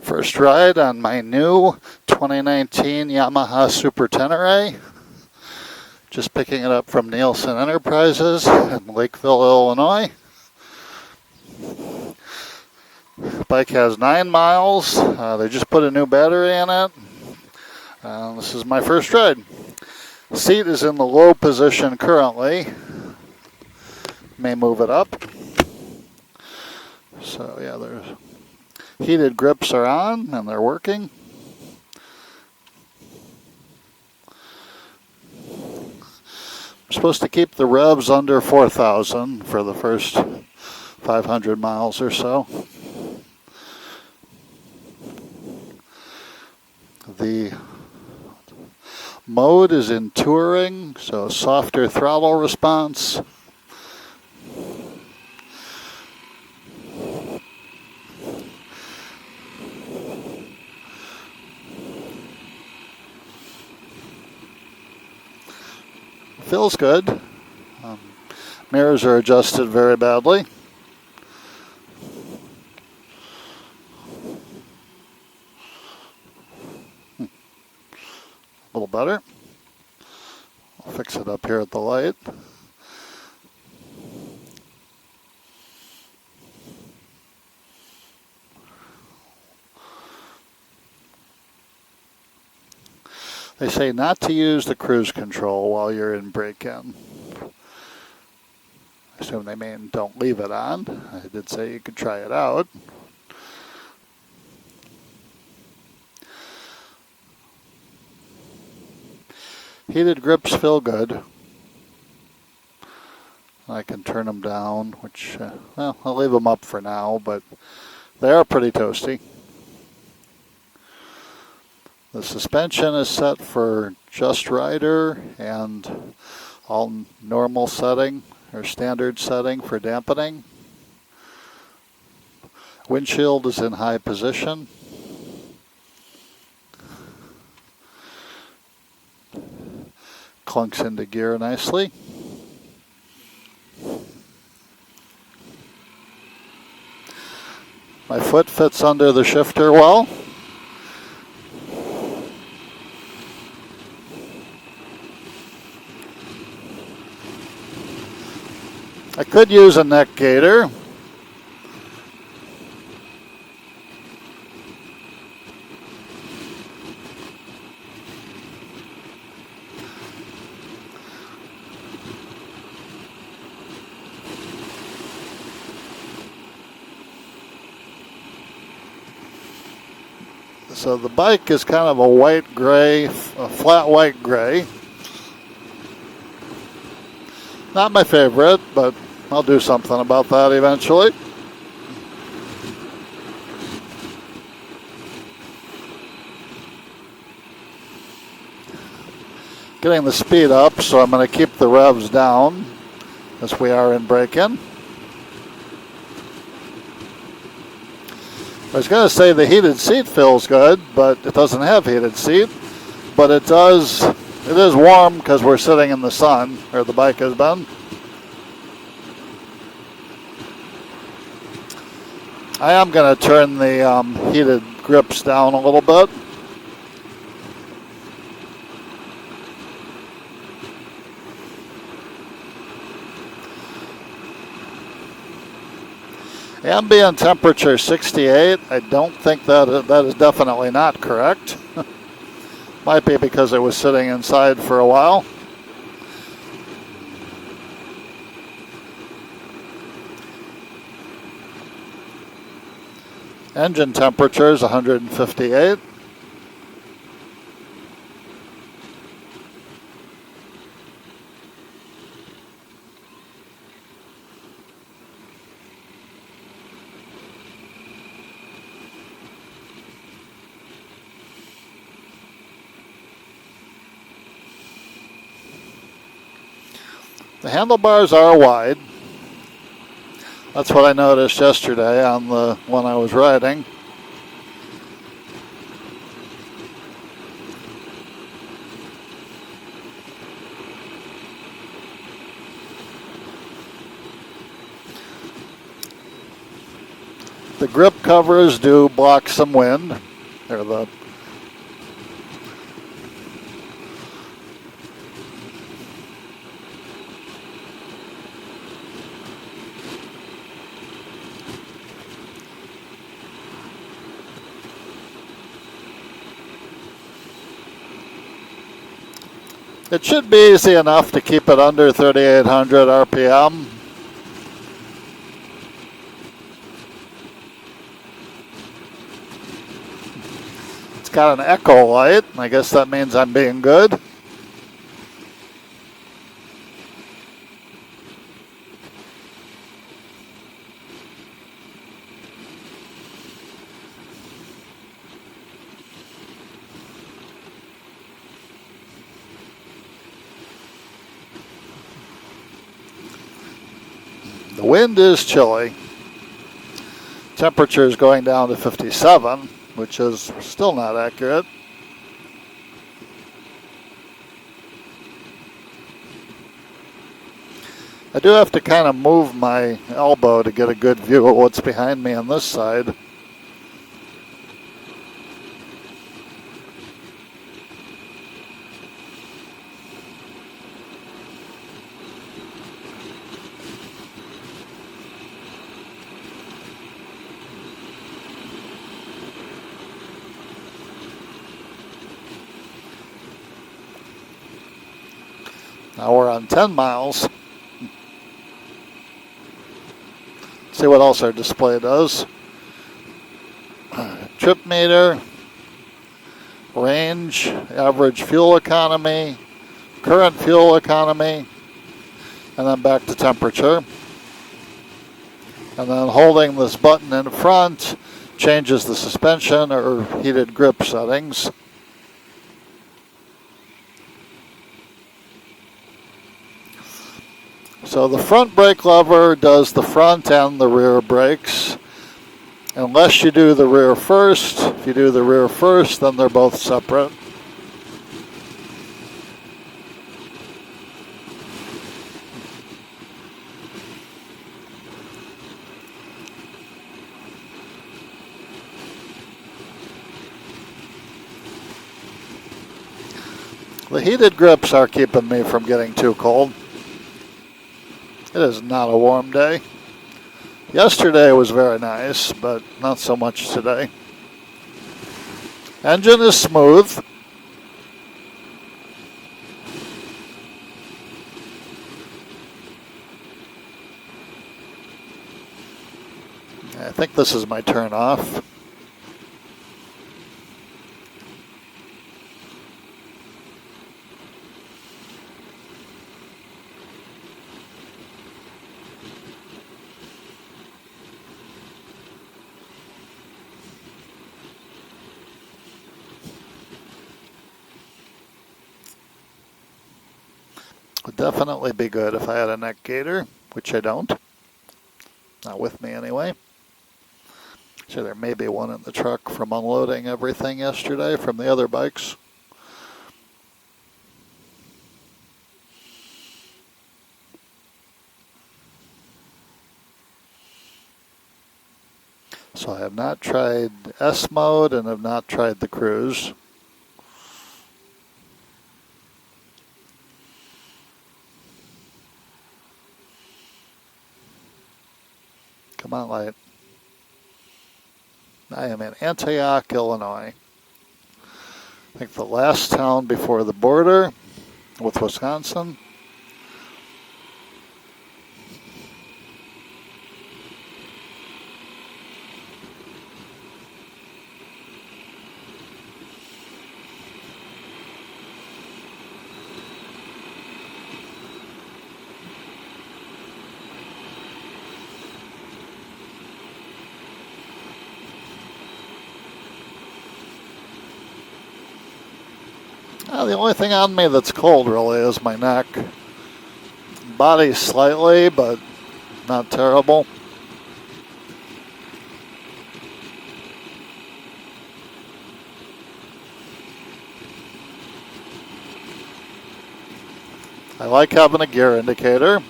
First ride on my new 2019 Yamaha Super Tenere. Just picking it up from Nielsen Enterprises in Lakeville, Illinois. Bike has 9 miles. They just put a new battery in it. This is my first ride. Seat is in the low position currently. May move it up. So yeah, there's heated grips are on and they're working. I'm supposed to keep the revs under 4,000 for the first 500 miles or so. The mode is in touring, so softer throttle response. Feels good. Mirrors are adjusted very badly. A little better. I'll fix it up here at the light. They say not to use the cruise control while you're in break-in. I assume they mean don't leave it on. I did say you could try it out. Heated grips feel good. I can turn them down, which, well, I'll leave them up for now, but they are pretty toasty. The suspension is set for just rider and all normal setting or standard setting for dampening. Windshield is in high position. Clunks into gear nicely. My foot fits under the shifter well. I could use a neck gaiter. So the bike is kind of a white gray, a flat white gray. Not my favorite, but I'll do something about that eventually. Getting the speed up, so I'm going to keep the revs down as we are in break-in. I was going to say the heated seat feels good, but it doesn't have heated seat. But it does. It is warm because we're sitting in the sun, or the bike has been. I am going to turn the heated grips down a little bit. Ambient temperature 68. I don't think that is definitely not correct. Might be because it was sitting inside for a while. Engine temperature is 158. The handlebars are wide. That's what I noticed yesterday on the one I was riding. The grip covers do block some wind. They're the It should be easy enough to keep it under 3,800 RPM. It's got an echo light. I guess that means I'm being good. The wind is chilly. Temperature is going down to 57, which is still not accurate. I do have to kind of move my elbow to get a good view of what's behind me on this side. Now we're on 10 miles. See what else our display does. Trip meter, range, average fuel economy, current fuel economy, and then back to temperature. And then holding this button in front changes the suspension or heated grip settings. So the front brake lever does the front and the rear brakes, unless you do the rear first. If you do the rear first, then they're both separate. The heated grips are keeping me from getting too cold. It is not a warm day. Yesterday was very nice, but not so much today. Engine is smooth. I think this is my turn off. Would definitely be good if I had a neck gaiter, which I don't. Not with me anyway. So there may be one in the truck from unloading everything yesterday from the other bikes. So I have not tried S mode and have not tried the cruise. Come on, light. I am in Antioch, Illinois. I think the last town before the border with Wisconsin. The only thing on me that's cold really is my neck. Body slightly, but not terrible. I like having a gear indicator.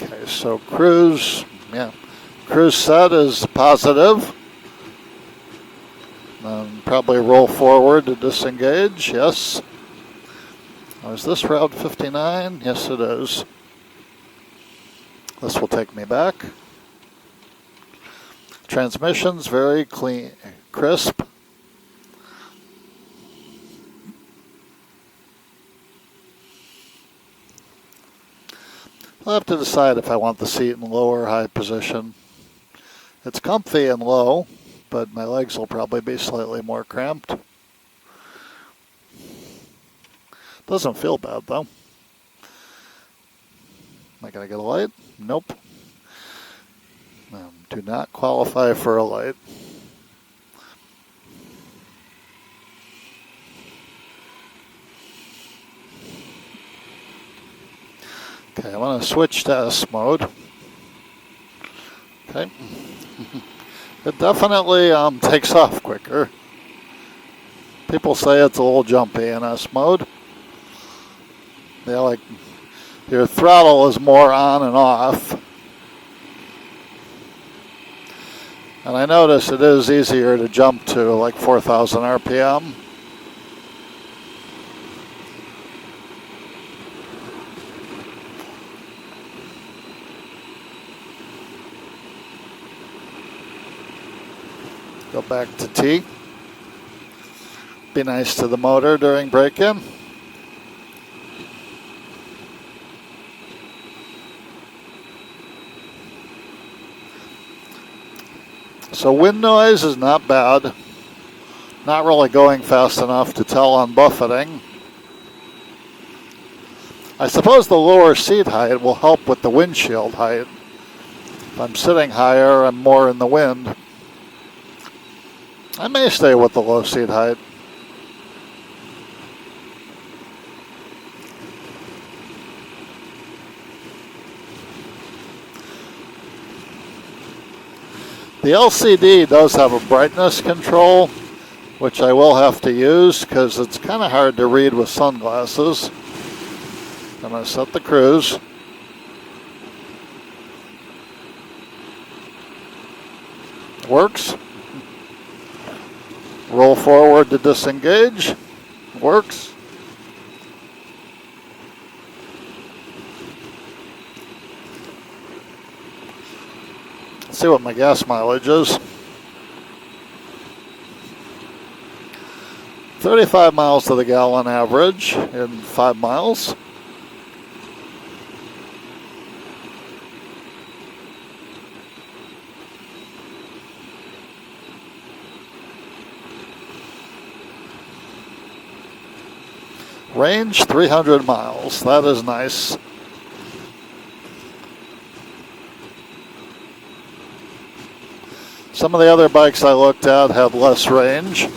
Okay, So cruise set is positive. Probably roll forward to disengage, yes. Oh, is this Route 59? Yes, it is. This will take me back. Transmission's very clean, crisp. I'll have to decide if I want the seat in low or high position. It's comfy and low, but my legs will probably be slightly more cramped. Doesn't feel bad though. Am I going to get a light? Nope. Do not qualify for a light. Okay, I want to switch to S mode. Okay. It definitely takes off quicker. People say it's a little jumpy in S mode. Yeah, like your throttle is more on and off. And I notice it is easier to jump to like 4,000 RPM. Go back to T. Be nice to the motor during break-in. So wind noise is not bad. Not really going fast enough to tell on buffeting. I suppose the lower seat height will help with the windshield height. If I'm sitting higher, I'm more in the wind. I may stay with the low seat height. The LCD does have a brightness control, which I will have to use because it's kind of hard to read with sunglasses. I'm going to set the cruise. Works. Roll forward to disengage. Works. Let's see what my gas mileage is. 35 miles to the gallon average in 5 miles. Range 300 miles. That is nice. Some of the other bikes I looked at had less range.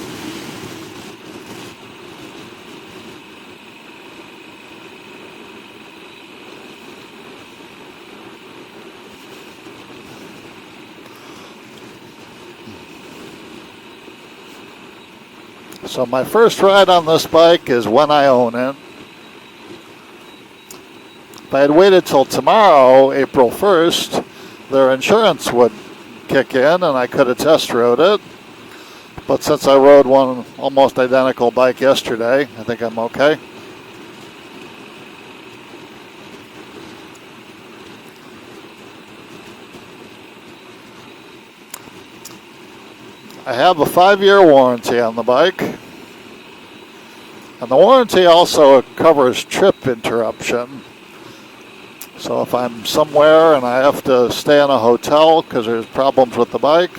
So my first ride on this bike is when I own it. If I had waited till tomorrow, April 1st, their insurance would kick in and I could have test rode it. But since I rode one almost identical bike yesterday, I think I'm okay. I have a 5-year warranty on the bike. And the warranty also covers trip interruption. So if I'm somewhere and I have to stay in a hotel because there's problems with the bike,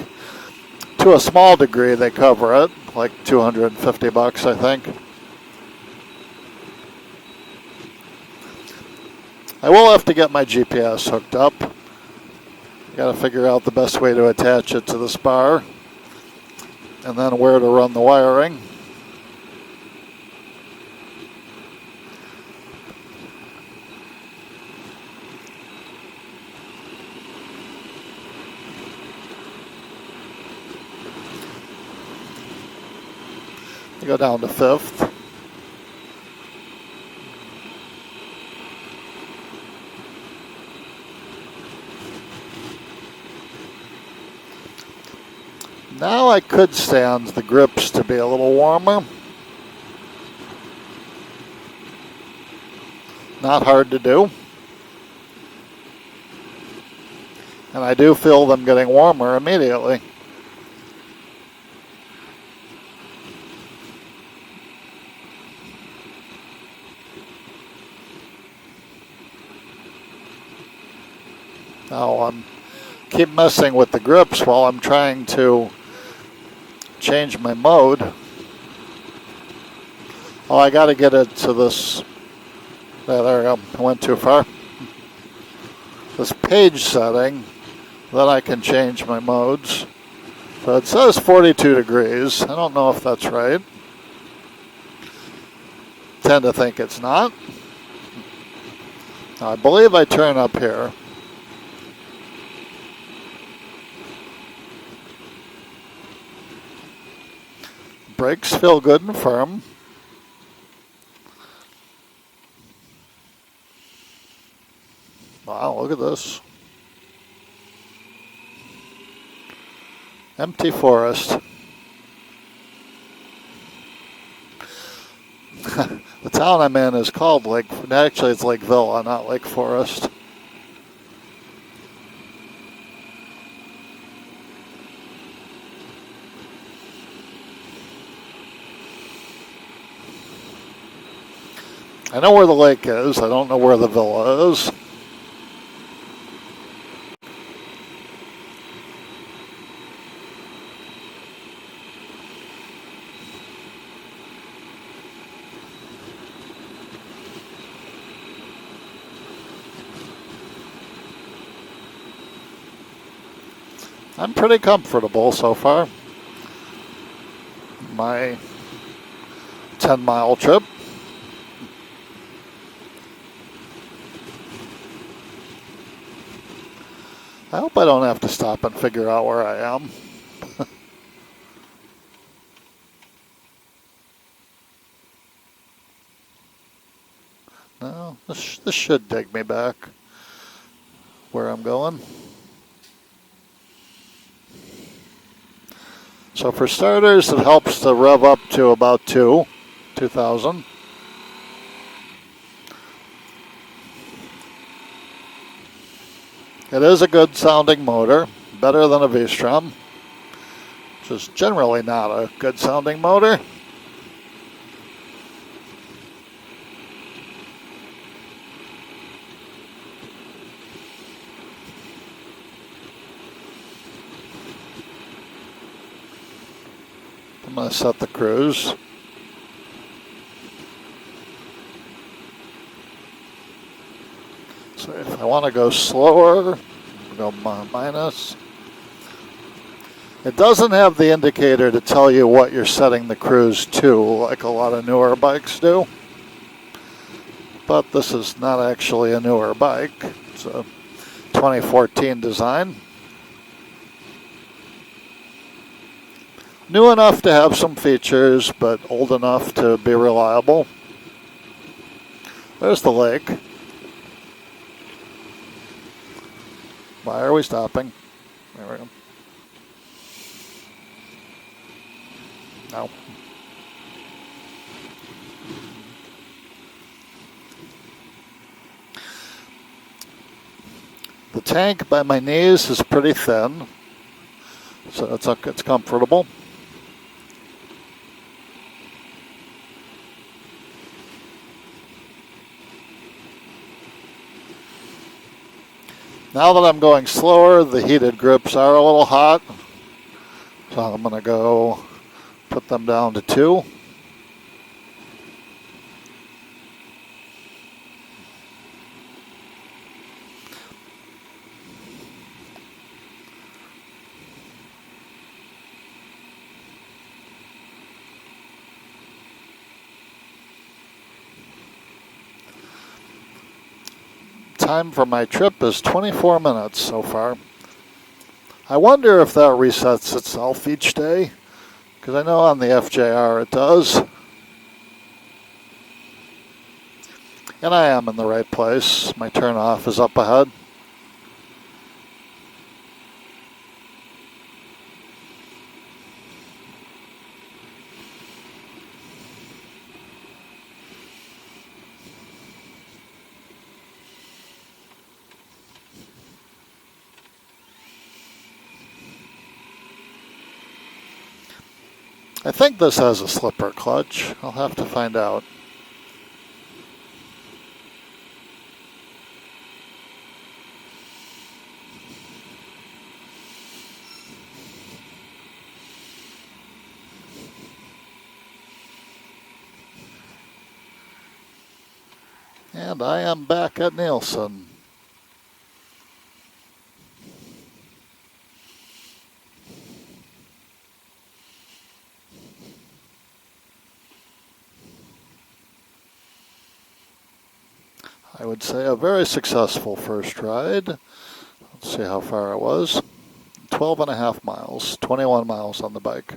to a small degree they cover it, like $250 I think. I will have to get my GPS hooked up. Got to figure out the best way to attach it to the spar and then where to run the wiring. Go down to 5th. Now I could stand the grips to be a little warmer. Not hard to do. And I do feel them getting warmer immediately. Now I'm keep messing with the grips while I'm trying to change my mode. Oh, I got to get it to this. There we go. I went too far. This page setting, then I can change my modes. So it says 42 degrees. I don't know if that's right. Tend to think it's not. I believe I turn up here. Brakes feel good and firm. Wow, look at this. Empty forest. The town I'm in is called Lake, actually it's Lake Villa, not Lake Forest. I know where the lake is, I don't know where the villa is. I'm pretty comfortable so far. My 10-mile trip. I hope I don't have to stop and figure out where I am. No, this should take me back where I'm going. So for starters, it helps to rev up to about 2,000. It is a good sounding motor, better than a V-Strom, which is generally not a good sounding motor. I'm going to set the cruise. So if I want to go slower, go minus. It doesn't have the indicator to tell you what you're setting the cruise to, like a lot of newer bikes do. But this is not actually a newer bike. It's a 2014 design. New enough to have some features, but old enough to be reliable. There's the lake. Why are we stopping? There we go. No. The tank by my knees is pretty thin, so it's comfortable. Now that I'm going slower, the heated grips are a little hot, so I'm going to go put them down to 2. Time for my trip is 24 minutes so far. I wonder if that resets itself each day, because I know on the FJR it does. And I am in the right place. My turn off is up ahead. I think this has a slipper clutch. I'll have to find out. And I am back at Nielsen. I would say a very successful first ride. Let's see how far it was. 12.5 miles, 21 miles on the bike.